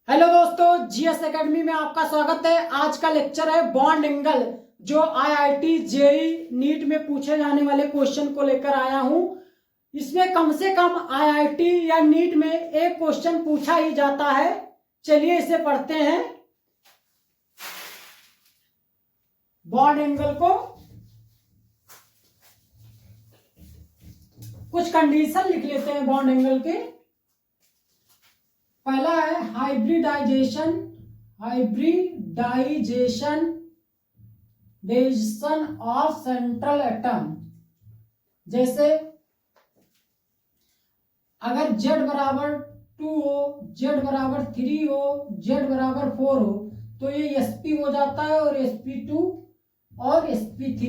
Hello दोस्तों, GS academy में आपका स्वागत है। आज का लेक्चर है बॉन्ड एंगल, जो आईआईटी जेईई नीट में पूछे जाने वाले क्वेश्चन को लेकर आया हूं। इसमें कम से कम आईआईटी या नीट में एक क्वेश्चन पूछा ही जाता है। चलिए इसे पढ़ते हैं। बॉन्ड एंगल को कुछ कंडीशन लिख लेते हैं बॉन्ड एंगल के। पहला है हाइब्रिडाइजेशन ऑफ सेंट्रल एटम। जैसे अगर Z बराबर 2 हो, Z बराबर 3 हो, Z बराबर 4 हो, तो ये sp हो जाता है और sp2 और sp3।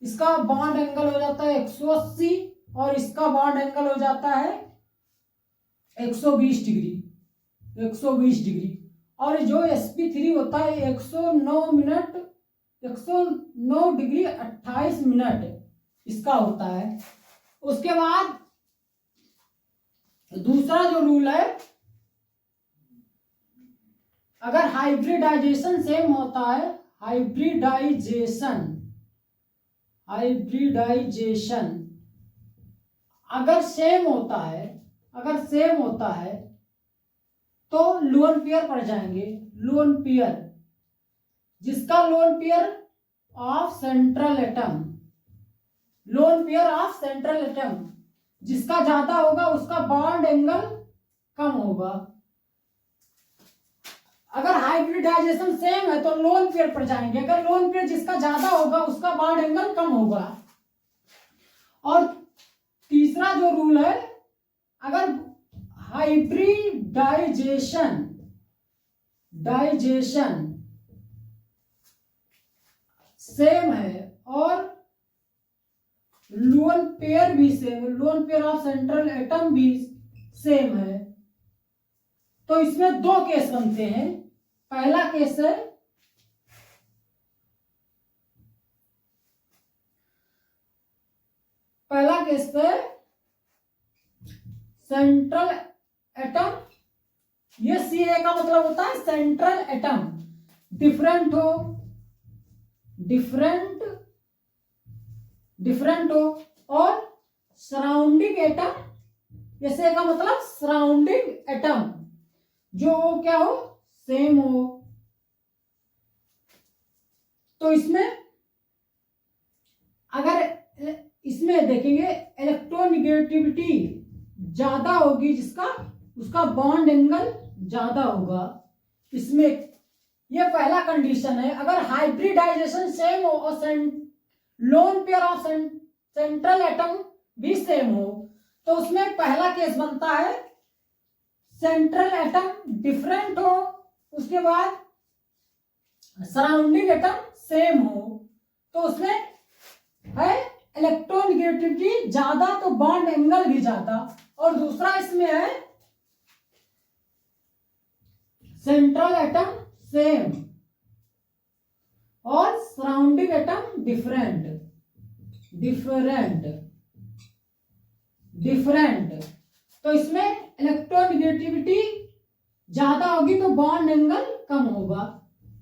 इसका बॉन्ड एंगल हो जाता है 180 और इसका बॉन्ड एंगल हो जाता है 120 डिग्री। और जो sp3 होता है 109 डिग्री 28 मिनट इसका होता है। उसके बाद दूसरा जो रूल है, अगर हाइब्रिडाइजेशन सेम होता है, हाइब्रिडाइजेशन अगर सेम होता है तो लोन पेयर पड़ जाएंगे। लोन पेयर, जिसका lone pair of central atom जिसका ज्यादा होगा उसका बॉन्ड एंगल कम होगा। अगर हाइब्रिडाइजेशन सेम है तो लोन पेयर पड़ जाएंगे। अगर लोन पेयर जिसका ज्यादा होगा उसका बॉन्ड एंगल कम होगा। और तीसरा जो रूल है, अगर हाइब्रिडाइजेशन सेम है और लोन पेयर भी same, lone pair of central atom भी सेम है, तो इसमें दो केस बनते हैं। पहला केस है सेंट्रल एटम। ये सीए का मतलब होता है सेंट्रल एटम डिफरेंट हो और सराउंडिंग एटम, ऐसे का मतलब सराउंडिंग एटम जो क्या हो, सेम हो। तो इसमें अगर इसमें देखेंगे इलेक्ट्रोनिगेटिविटी ज्यादा होगी, जिसका उसका बॉन्ड एंगल ज्यादा होगा। इसमें यह पहला कंडीशन है। अगर हाइब्रिडाइजेशन सेम हो और lone pair of central atom भी सेम हो, तो उसमें पहला केस बनता है सेंट्रल एटम डिफरेंट हो, उसके बाद सराउंडिंग एटम सेम हो, तो उसमें है इलेक्ट्रोनिगेटिविटी ज्यादा तो बॉन्ड एंगल भी ज्यादा। और दूसरा इसमें है सेंट्रल एटम सेम और सराउंडिंग एटम डिफरेंट। तो इसमें इलेक्ट्रोनिगेटिविटी ज्यादा होगी तो बॉन्ड एंगल कम होगा।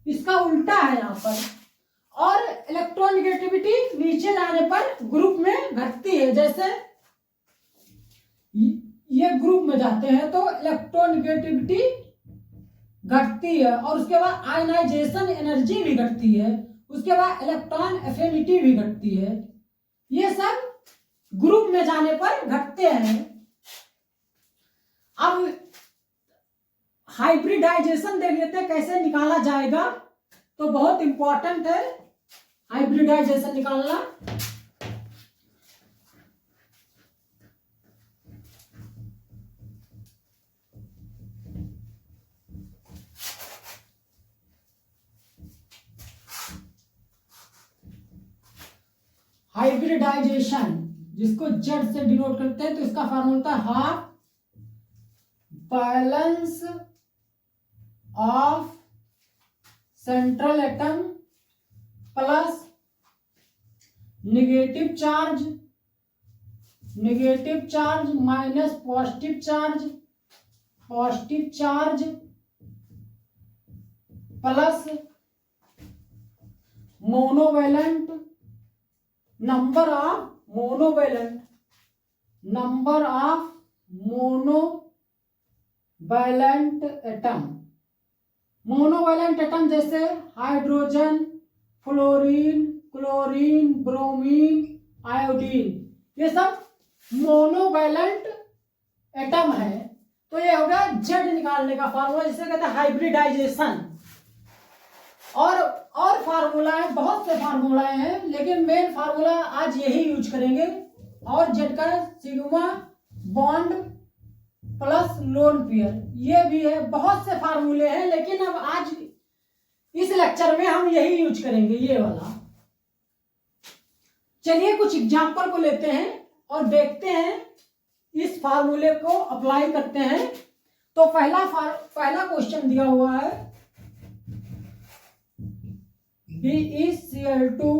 इसका उल्टा है यहां पर। और इलेक्ट्रोनिगेटिविटी नीचे जाने पर ग्रुप में घटती है। जैसे ये ग्रुप में जाते हैं तो इलेक्ट्रोनिगेटिविटी घटती है और उसके बाद आयनाइजेशन एनर्जी भी घटती है, उसके बाद इलेक्ट्रॉन एफिनिटी भी घटती है। ये सब ग्रुप में जाने पर घटते हैं। अब हाइब्रिडाइजेशन देख लेते हैं कैसे निकाला जाएगा। तो बहुत इंपॉर्टेंट है हाइब्रिडाइजेशन निकालना। हाइब्रिडाइजेशन जिसको जेड से डिनोट करते हैं, तो इसका फॉर्मूला होता है half balance of central atom plus negative charge minus positive charge plus monovalent number of monovalent atom. Monovalent atom जैसे hydrogen, fluorine, chlorine, bromine, iodine, ये सब मोनोवैलेंट एटम है। तो ये हो गया जेड निकालने का फार्मूला, जिसे कहते हैं हाइब्रिडाइजेशन। और फार्मूलाएं, बहुत से फार्मूलाएं हैं, लेकिन मेन फार्मूला आज यही यूज करेंगे। और जेड का sigma bond plus lone pair, ये भी है। बहुत से फार्मूले हैं, लेकिन अब आज इस लेक्चर में हम यही यूज करेंगे, ये वाला। चलिए कुछ एग्जाम्पल को लेते हैं और देखते हैं, इस फार्मूले को अप्लाई करते हैं। तो पहला क्वेश्चन दिया हुआ है, BeCl2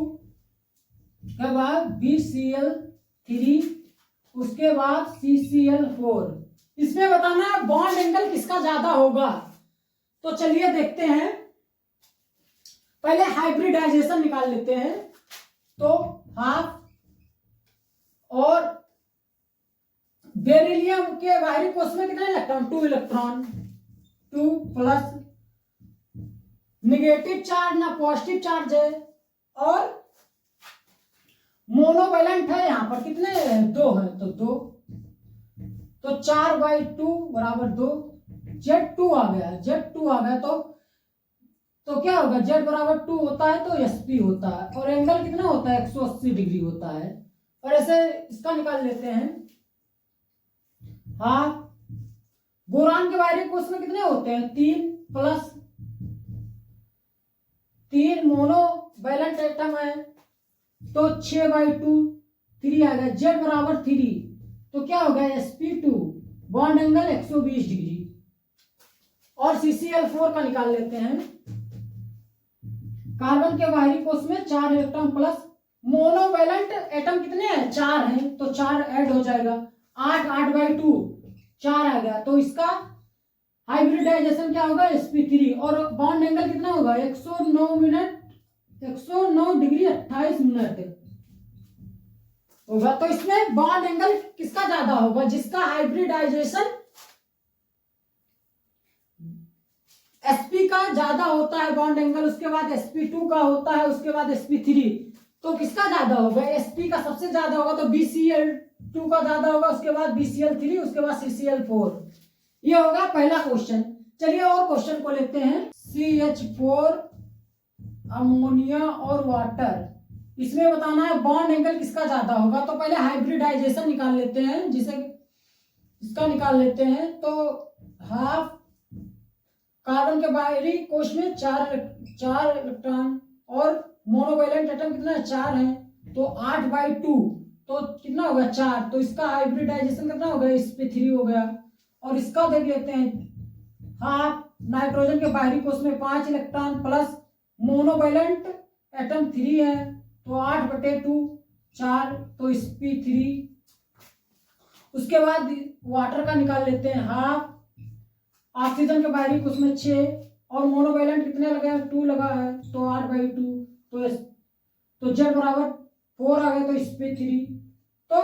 के बाद BCl3, उसके बाद CCl4। इसमें बताना है बॉन्ड एंगल किसका ज्यादा होगा। तो चलिए देखते हैं, पहले हाइब्रिडाइजेशन निकाल लेते हैं। तो हाफ, और बेरिलियम के बाहरी कोष में कितने electron, 2 electron, 2 plus negative charge ना पॉजिटिव चार्ज है, और मोनोवैलेंट है, यहां पर कितने 2 है, तो 2, तो 4/2 बराबर 2। Z2 आ गया, Z2 आ गया, तो क्या होगा, Z बराबर 2 होता है तो SP होता है, और एंगल कितना होता है, 180 डिग्री होता है। और ऐसे इसका निकाल लेते हैं। हाँ, बोरान के बाहरी कोष में कितने होते हैं, 3 प्लस 3 मोनोवैलेंट एटम है, तो 6/2, 3 आ गया। Z बराबर 3, तो क्या होगा, sp2, बॉन्ड एंगल 120 डिग्री। और CCl4 का निकाल लेते हैं। कार्बन के बाहरी कोष में 4 इलेक्ट्रॉन प्लस, मोनोवैलेंट एटम कितने हैं, 4 हैं, तो 4 ऐड हो जाएगा, 8/2, 4 आ गया। तो इसका हाइब्रिडाइजेशन क्या होगा, sp3। और बॉन्ड एंगल कितना होगा, 109 डिग्री 28 मिनट होगा। तो इसमें बॉन्ड एंगल किसका ज्यादा होगा, जिसका हाइब्रिडाइजेशन sp का ज्यादा होता है बॉन्ड एंगल, उसके बाद sp2 का होता है, उसके बाद sp3। तो किसका ज्यादा होगा, sp का सबसे ज्यादा होगा, तो BCl2 का ज्यादा होगा, उसके बाद BCl3, उसके बाद CCl4। ये होगा पहला क्वेश्चन। चलिए और क्वेश्चन को लेते हैं। CH4, अमोनिया और वाटर, इसमें बताना है बॉन्ड एंगल किसका ज्यादा होगा। तो पहले हाइब्रिडाइजेशन निकाल लेते हैं, जिसे इसका निकाल लेते हैं। तो हाफ, कार्बन के बाहरी कोष में 4 इलेक्ट्रॉन, और मोनोवैलेंट एटम कितना है, 4 है, तो 8/2, तो कितना होगा, 4। तो इसका हाइब्रिडाइजेशन कितना होगा, sp3 हो गया। और इसका देख लेते हैं, हाफ, नाइट्रोजन के बाहरी कोष में 5 इलेक्ट्रॉन प्लस मोनोवैलेंट एटम 3 है, तो 8/2, 4, तो sp3। उसके बाद वाटर का निकाल लेते हैं। हाफ, ऑक्सीजन के बाहरी कोष में 6, और मोनोवैलेंट कितने लगा है, 2 लगा है, तो 8/2, तो Z बराबर 4 आ गया, तो sp3। तो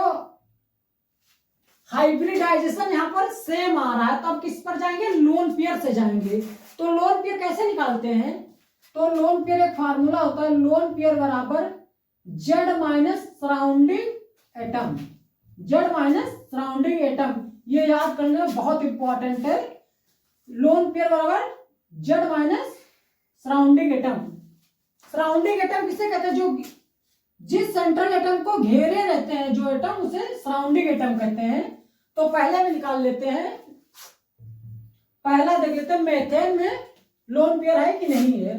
हाइब्रिडाइजेशन यहाँ पर सेम आ रहा है, तो अब किस पर जाएंगे, लोन पेयर से जाएंगे। तो लोन पेयर कैसे निकालते हैं, तो लोन पेयर एक फार्मूला होता है, लोन पेयर बराबर Z minus surrounding atom, Z minus surrounding atom. ये याद करना बहुत इंपॉर्टेंट है। लोन पेयर बराबर Z minus surrounding atom. Surrounding atom किसे कहते हैं, जो जिस सेंट्रल एटम को घेरे रहते हैं जो एटम, उसे सराउंडिंग एटम कहते हैं। तो पहले में निकाल लेते हैं। पहला देख लेते हैं, मेथेन में लोन पेयर है कि नहीं है।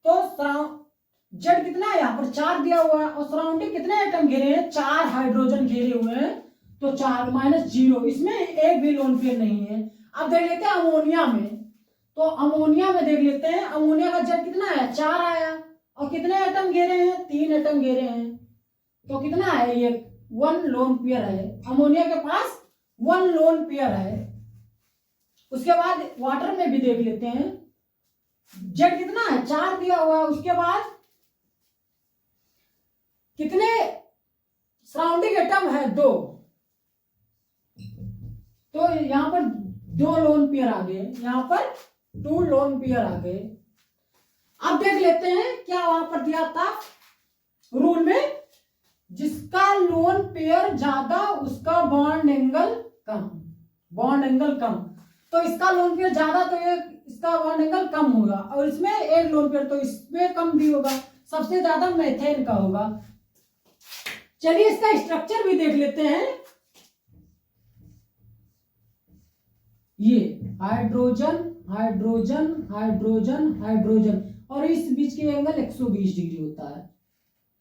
तो Z कितना है, यहाँ पर 4 दिया हुआ है, और सराउंडिंग कितने एटम घेरे हैं, 4 हाइड्रोजन घेरे हुए हैं, तो 4 माइनस 0, इसमें एक भी लोन पेयर नहीं है। अब देख लेते हैं अमोनिया में। तो अमोनिया में देख लेते हैं, अमोनिया का Z कितना है, 4 आया, और कितने एटम घेरे हैं, 3 एटम घेरे हैं, तो कितना है, ये 1 लोन पेयर है। अमोनिया के पास 1 लोन पेयर है। उसके बाद वाटर में भी देख लेते हैं। जेड कितना है 4 दिया हुआ है। उसके बाद कितने सराउंडिंग एटम है 2, तो यहां पर 2 लोन पेयर आ गए, यहां पर 2 लोन पेयर आ गए। अब देख लेते हैं क्या वहां पर दिया था रूल में, जिसका लोन पेयर ज्यादा उसका बॉन्ड एंगल कम, बॉन्ड एंगल कम। तो इसका लोन पेयर ज्यादा तो ये इसका बॉन्ड एंगल कम होगा, और इसमें एक लोन पेयर तो इसमें कम भी होगा, सबसे ज्यादा मेथेन का होगा। चलिए इसका स्ट्रक्चर भी देख लेते हैं। ये हाइड्रोजन हाइड्रोजन हाइड्रोजन हाइड्रोजन, और इस बीच के एंगल 120 डिग्री होता है,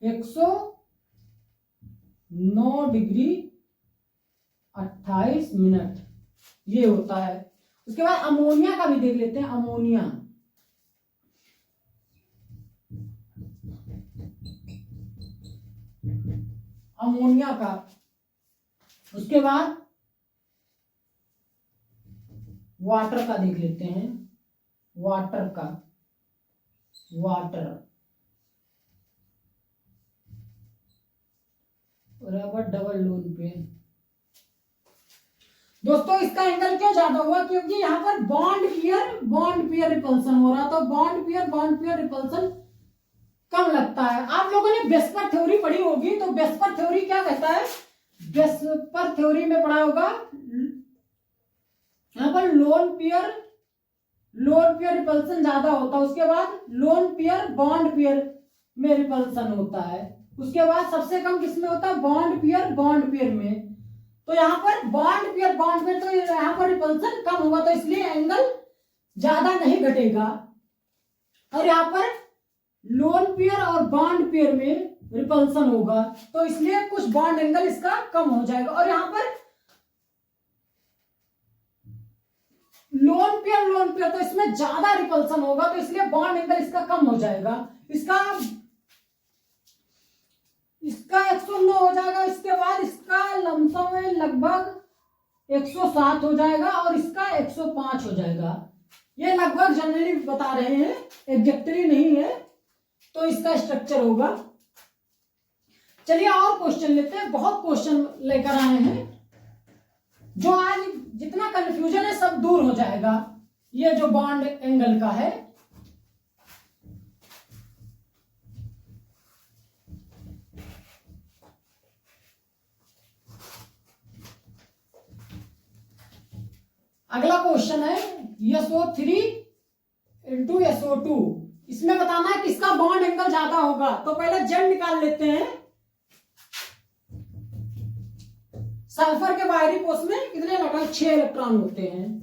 109 डिग्री 28 मिनट ये होता है। उसके बाद अमोनिया का भी देख लेते हैं। अमोनिया अमोनिया का, उसके बाद वाटर का देख लेते हैं। वाटर का, water rubber double lone pair. दोस्तों इसका एंगल क्यों ज्यादा हुआ, क्योंकि यहाँ पर बॉन्ड पियर रिपल्सन हो रहा, तो बॉन्ड पियर रिपल्सन कम लगता है। आप लोगों ने वेस्पर थ्योरी पढ़ी होगी, तो वेस्पर थ्योरी क्या कहता है, वेस्पर थ्योरी में पढ़ा होगा, यहाँ पर लोन पियर रिपल्सन ज्यादा होता है, उसके बाद लोन पियर बॉन्ड पियर में रिपल्सन होता है, उसके बाद सबसे कम किसमें होता है, बॉन्ड पियर में। तो यहाँ पर बॉन्ड पियर तो यहाँ पर रिपल्सन कम होगा, तो इसलिए एंगल ज्यादा नहीं घटेगा। और यहाँ पर लोन पियर और बॉन्ड पियर में रिपल्सन होगा, तो इसलिए कुछ बॉन्ड एंगल इसका कम हो जाएगा। और यहाँ पर लोन पियर तो इसमें ज्यादा रिपल्सन होगा, तो इसलिए बॉन्ड एंगल इसका कम हो जाएगा। इसका 109 हो जाएगा, इसके बाद इसका लमसम में लगभग 107 हो जाएगा, और इसका 105 हो जाएगा। ये लगभग जनरली बता रहे हैं, एग्जैक्टली नहीं है, तो इसका स्ट्रक्चर होगा। चलिए और क्वेश्चन लेते हैं, बहुत क्वेश्चन लेकर आए हैं, जो आज जितना कंफ्यूजन है सब दूर हो जाएगा। ये जो बॉन्ड एंगल का है, अगला क्वेश्चन है SO3 इंटू SO2। इसमें बताना है किसका बॉन्ड एंगल ज्यादा होगा। तो पहले जेड निकाल लेते हैं। सल्फर के बाहरी कोष में कितने इलेक्ट्रॉन, 6 इलेक्ट्रॉन होते हैं।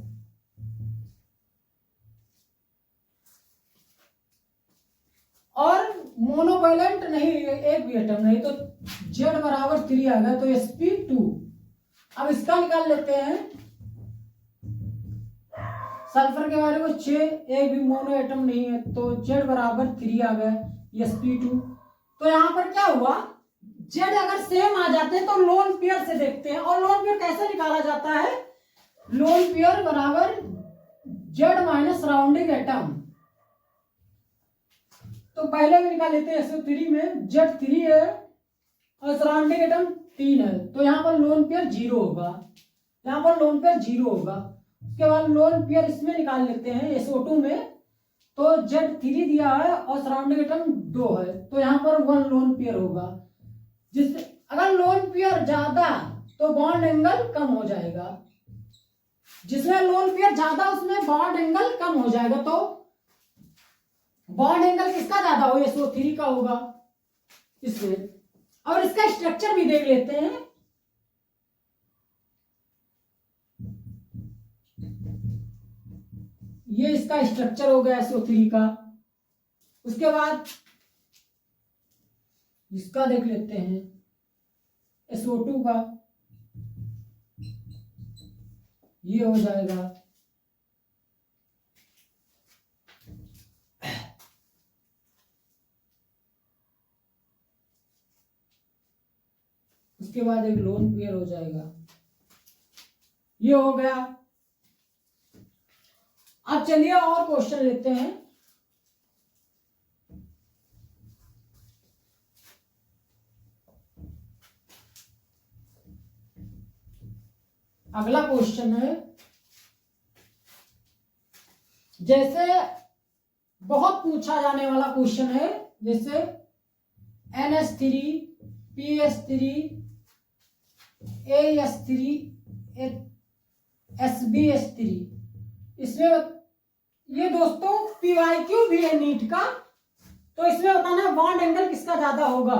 और मोनोवैलेंट नहीं, एक भी एटम नहीं, तो जेड बराबर 3 आ गया, तो sp2। अब इसका निकाल लेते हैं। सल्फर के बारे में 6, एक भी मोनो एटम नहीं है, तो जेड बराबर 3 आ गया, sp2। तो यहां पर क्या हुआ, जेड अगर सेम आ जाते हैं तो लोन पेयर से देखते हैं, और लोन पेयर कैसे निकाला जाता है, लोन पेयर बराबर जेड माइनस सराउंडिंग एटम। तो पहले भी निकाल लेते हैं, SO3 में जेड 3 है और सराउंडिंग एटम 3 है, तो यहाँ पर लोन पेयर 0 होगा, यहाँ पर लोन पेयर 0 होगा। उसके बाद लोन पेयर इसमें निकाल लेते हैं SO2 में, तो Z3 दिया है और सराउंडिंग एटम 2 है, तो यहाँ पर 1 लोन पेयर होगा। जिससे अगर लोन पेयर ज्यादा तो बॉन्ड एंगल कम हो जाएगा, जिसमें लोन पेयर ज्यादा उसमें बॉन्ड एंगल कम हो जाएगा। तो बॉन्ड एंगल किसका ज्यादा हो, SO3 का होगा इसमें। और इसका स्ट्रक्चर भी देख लेते हैं। ये इसका स्ट्रक्चर हो गया SO3 का। उसके बाद इसका देख लेते हैं, SO2 का, ये हो जाएगा। उसके बाद एक लोन पेयर हो जाएगा, ये हो गया। अब चलिए और क्वेश्चन लेते हैं। अगला क्वेश्चन है, जैसे बहुत पूछा जाने वाला क्वेश्चन है, जैसे NH3 PS3 AS3 SBH3, इसमें ये दोस्तों PYQ भी है नीट का, तो इसमें बताना है बॉन्ड एंगल किसका ज्यादा होगा।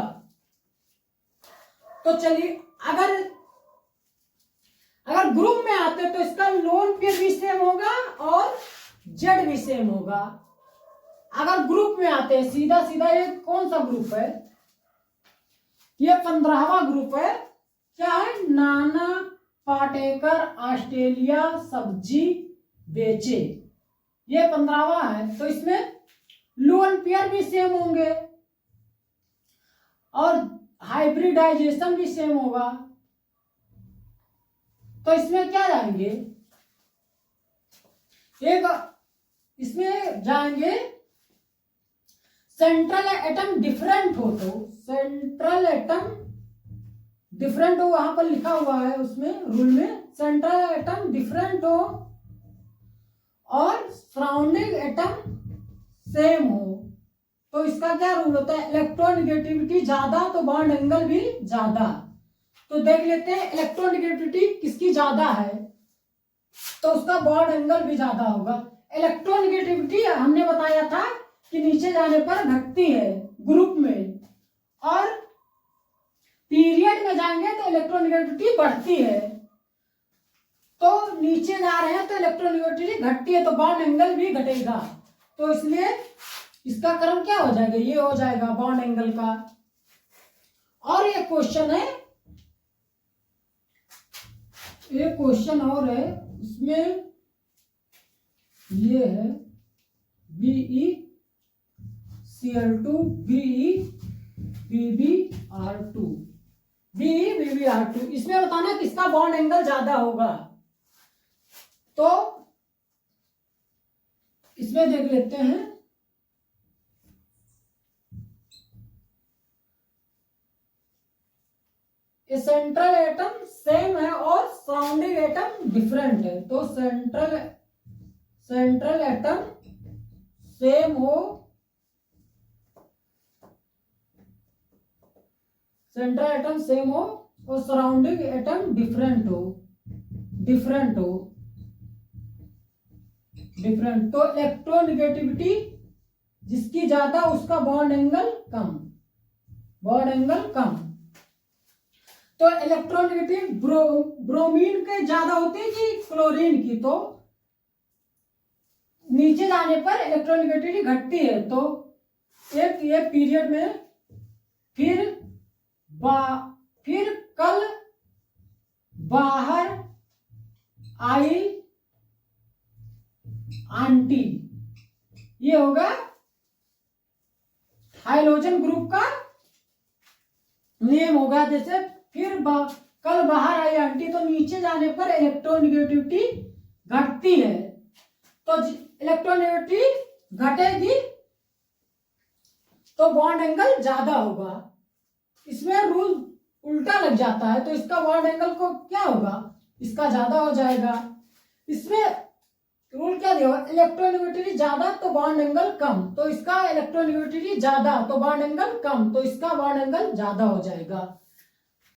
तो चलिए, अगर ग्रुप में आते तो इसका लोन पेयर भी सेम होगा और जेड भी सेम होगा। अगर ग्रुप में आते हैं सीधा सीधा, ये कौन सा ग्रुप है, ये 15वां ग्रुप है। क्या है, नाना पाटेकर ऑस्ट्रेलिया सब्जी बेचे, ये 15वां है। तो इसमें लोन पेयर भी सेम होंगे और हाइब्रिडाइजेशन भी सेम होगा। तो इसमें क्या जाएंगे, एक इसमें जाएंगे सेंट्रल एटम डिफरेंट हो, तो सेंट्रल एटम डिफरेंट हो, वहां पर लिखा हुआ है उसमें रूल में, सेंट्रल एटम डिफरेंट हो और सराउंडिंग एटम सेम हो। तो इसका क्या रूल होता है, इलेक्ट्रोनेगेटिविटी ज्यादा तो बॉन्ड एंगल भी ज्यादा। तो देख लेते हैं इलेक्ट्रोनेगेटिविटी किसकी ज्यादा है, तो उसका बॉन्ड एंगल भी ज्यादा होगा। इलेक्ट्रोनेगेटिविटी हमने बताया था कि नीचे जाने पर घटती है ग्रुप में, और पीरियड में जाएंगे तो इलेक्ट्रोनेगेटिविटी बढ़ती है। तो नीचे जा रहे हैं तो इलेक्ट्रोनेगेटिविटी घटती है, तो बॉन्ड एंगल भी घटेगा। तो इसलिए इसका क्रम क्या हो जाएगा, ये हो जाएगा बॉन्ड एंगल का। और ये क्वेश्चन है, एक क्वेश्चन और है, इसमें ये है BeCl2 BeBbr2 BeBbr2, इसमें बताना किसका बॉन्ड एंगल ज्यादा होगा। तो इसमें देख लेते हैं, सेंट्रल एटम सेम है और सराउंडिंग एटम डिफरेंट है। तो सेंट्रल एटम सेम हो, सेंट्रल एटम सेम हो और सराउंडिंग एटम डिफरेंट हो। तो इलेक्ट्रोनेगेटिविटी जिसकी ज्यादा उसका बॉन्ड एंगल कम। तो इलेक्ट्रोनेगेटिव ब्रोमीन के ज्यादा होती है कि क्लोरीन की, तो नीचे जाने पर इलेक्ट्रोनेगेटिविटी घटती है। तो एक ये पीरियड में फिर कल बाहर आई आंटी, ये होगा हाइड्रोजन ग्रुप का नेम होगा। जैसे कल बाहर आई आंटी, तो नीचे जाने पर इलेक्ट्रोनेगेटिविटी घटती है, तो इलेक्ट्रोनेगेटिविटी घटेगी तो बॉन्ड एंगल ज्यादा होगा। इसमें रूल उल्टा लग जाता है, तो इसका बॉन्ड एंगल को क्या होगा, इसका ज्यादा हो जाएगा। इसमें रूल क्या दिया, इलेक्ट्रोनेगेटिविटी ज्यादा तो बॉन्ड एंगल कम, तो इसका इलेक्ट्रोनेगेटिविटी ज्यादा तो बॉन्ड एंगल कम, तो इसका बॉन्ड एंगल ज्यादा हो जाएगा।